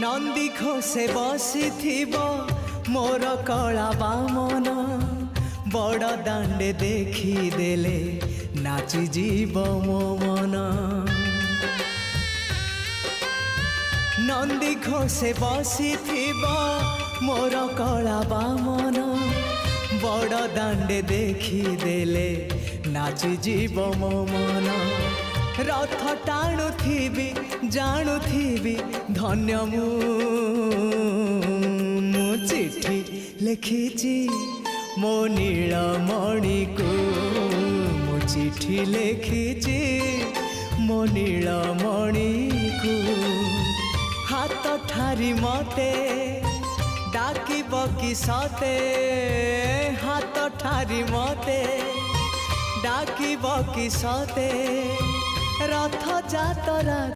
नंदी घोषे बसी मोर कला बामन बड़ दांडे देखी देले नाची जीव मो मन। नंदी घोषे बसी मोर कला बामन बड़ दांडे देखी देले नाची जीव मो मन। रथ टाणुथिबी जाणुथिबी धन्य मु चिठी लिखिची मो नीलमणि को मु चिठी लिखिची मो नीलमणि को। हाथ ठारी मते डाकिब कि सते हाथ ठारी मते डाकिब कि सते रथ जातरा।